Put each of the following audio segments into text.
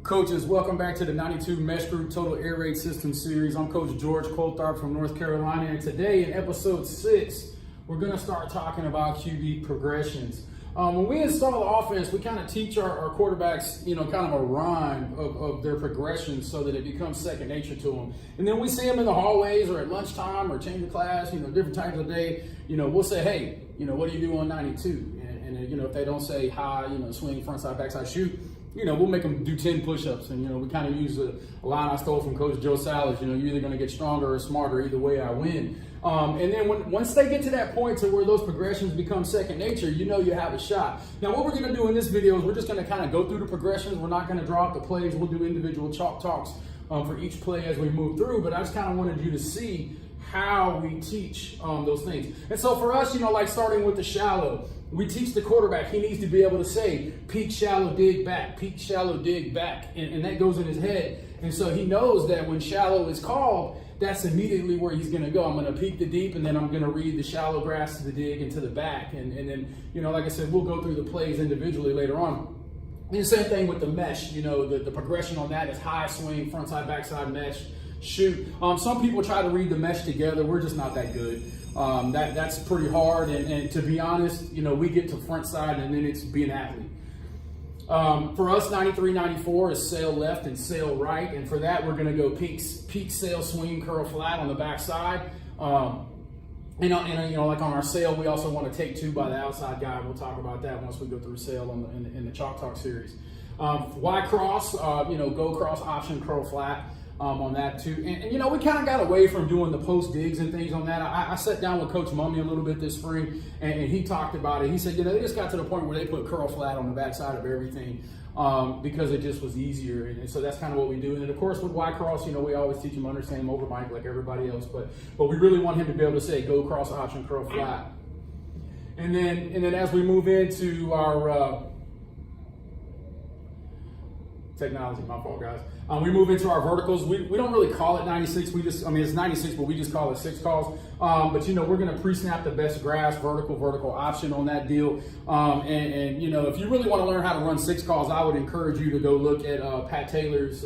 Coaches, welcome back to the 92 Mesh Group Total Air Raid System Series. I'm Coach George Coltharp from North Carolina, and today in episode 6, we're going to start talking about QB progressions. When we install the offense, we kind of teach our quarterbacks, kind of a rhyme of their progressions so that it becomes second nature to them. And then we see them in the hallways or at lunchtime or change of class, different times of the day. We'll say, hey, what do you do on 92? And if they don't say high, swing, front side, back side, shoot, we'll make them do 10 push-ups. And, we kind of use a line I stole from Coach Joe Salas, you're either going to get stronger or smarter. Either way, I win. And then once they get to that point to where those progressions become second nature, you have a shot. Now, what we're going to do in this video is we're just going to kind of go through the progressions. We're not going to draw out the plays. We'll do individual chalk talks for each play as we move through. But I just kind of wanted you to see how we teach those things. And so for us, like starting with the shallow, we teach the quarterback, he needs to be able to say, peak, shallow, dig back, peak, shallow, dig back. And that goes in his head. And so he knows that when shallow is called, that's immediately where he's going to go. I'm going to peak the deep, and then I'm going to read the shallow grass to the dig and to the back. And then, like I said, we'll go through the plays individually later on. And the same thing with the mesh. The progression on that is high swing, front side, back side, mesh, shoot. Some people try to read the mesh together. We're just not that good. That's pretty hard. And to be honest, we get to front side and then it's be an athlete. For us, 93, 94 is sail left and sail right. And for that, we're going to go peak, sail, swing, curl flat on the back side. Like on our sail, we also want to take two by the outside guy. We'll talk about that once we go through sail in the Chalk Talk series. Y cross, go cross option, curl flat. On that too. And we kind of got away from doing the post digs and things on that. I sat down with Coach Mummy a little bit this spring, and he talked about it. He said, they just got to the point where they put curl flat on the backside of everything because it just was easier. And so that's kind of what we do. And then of course with Y cross, we always teach him understand over mic like everybody else, but we really want him to be able to say go cross option, curl flat. And then as we move into our technology, my fault, guys. We move into our verticals. We don't really call it 96. It's 96, but we just call it 6 calls. But we're going to pre-snap the best grass, vertical option on that deal. And if you really want to learn how to run 6 calls, I would encourage you to go look at Pat Taylor's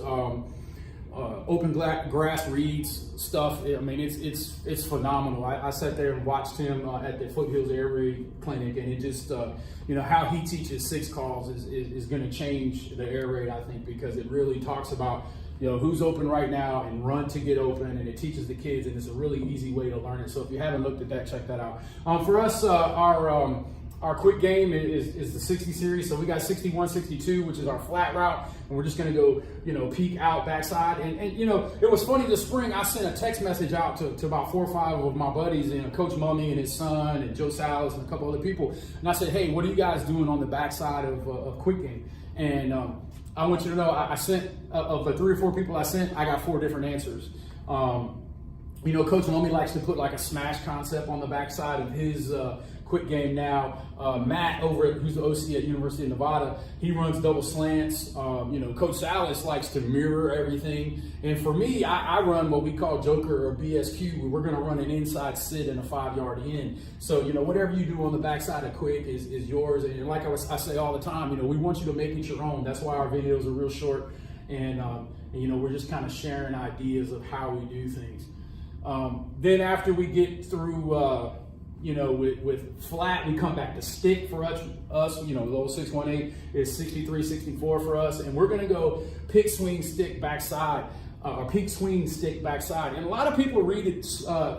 open grass reads stuff. It's phenomenal. I sat there and watched him at the Foothills Air Raid Clinic, and it just how he teaches 6 calls is going to change the air raid, I think, because it really talks about who's open right now and run to get open, and it teaches the kids, and it's a really easy way to learn it. So if you haven't looked at that, check that out. For us, our quick game is the 60 series. So we got 61, 62, which is our flat route. And we're just going to go, peek out backside. And it was funny this spring, I sent a text message out to about 4 or 5 of my buddies, and Coach Mummy and his son and Joe Salas and a couple other people. And I said, hey, what are you guys doing on the backside of quick game? And I want you to know, I sent, of the 3 or 4 people I sent, I got 4 different answers. Coach Mummy likes to put like a smash concept on the backside of his quick game now. Matt who's the OC at University of Nevada, he runs double slants. Coach Salas likes to mirror everything. And for me, I run what we call Joker or BSQ. We're going to run an inside sit and a 5-yard in. So, whatever you do on the backside of quick is yours. And like I say all the time, we want you to make it your own. That's why our videos are real short. And we're just kind of sharing ideas of how we do things. Then after we get through, with flat, we come back to stick for us, the old 618 is 63, 64 for us. And we're going to go pick, swing, stick, backside, or peak, swing, stick, backside. And a lot of people read it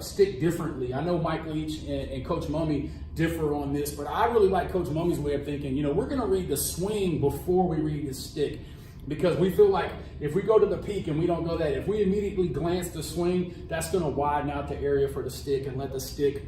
stick differently. I know Mike Leach and Coach Mummy differ on this, but I really like Coach Mummy's way of thinking. We're going to read the swing before we read the stick. Because we feel like if we go to the peak and we don't go that, if we immediately glance the swing, that's going to widen out the area for the stick and let the stick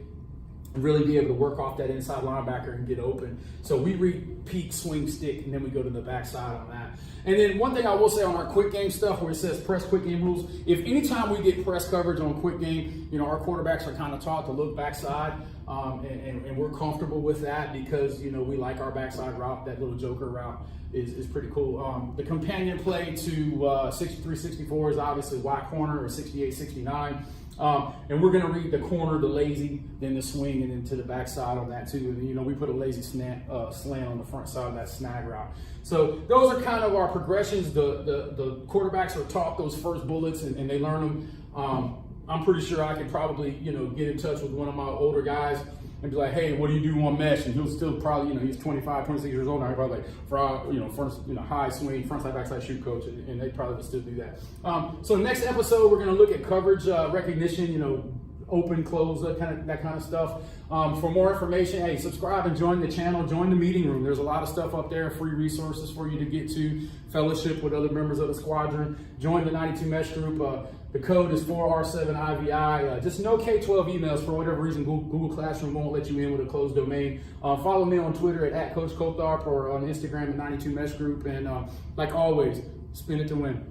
really be able to work off that inside linebacker and get open. So we read peak, swing, stick, and then we go to the backside on that. And then one thing I will say on our quick game stuff where it says press quick game rules, if anytime we get press coverage on quick game, our quarterbacks are kind of taught to look backside, and we're comfortable with that because, we like our backside route. That little joker route is pretty cool. The companion play to 63, 64 is obviously Y corner or 68, 69. And we're gonna read the corner, the lazy, then the swing, and then to the backside on that too. And you know, we put a lazy slant on the front side of that snag route. So those are kind of our progressions. The quarterbacks are taught those first bullets and they learn them. I'm pretty sure I could probably, you know, get in touch with one of my older guys and be like, hey, what do you do on mesh? And he'll still probably, you know, he's 25, 26 years old now. He's probably like, first, high swing, front side, backside shoot coach, and they probably would still do that. So next episode, we're going to look at coverage recognition, you know, open, close, that kind of stuff. For more information, hey, subscribe and join the channel, join the meeting room. There's a lot of stuff up there, free resources for you to get to, fellowship with other members of the squadron, join the 92 Mesh group. The code is 4R7IVI. Just no K-12 emails for whatever reason. Google Classroom won't let you in with a closed domain. Follow me on Twitter at Coach Coltharp or on Instagram at 92 Mesh Group. And like always, spin it to win.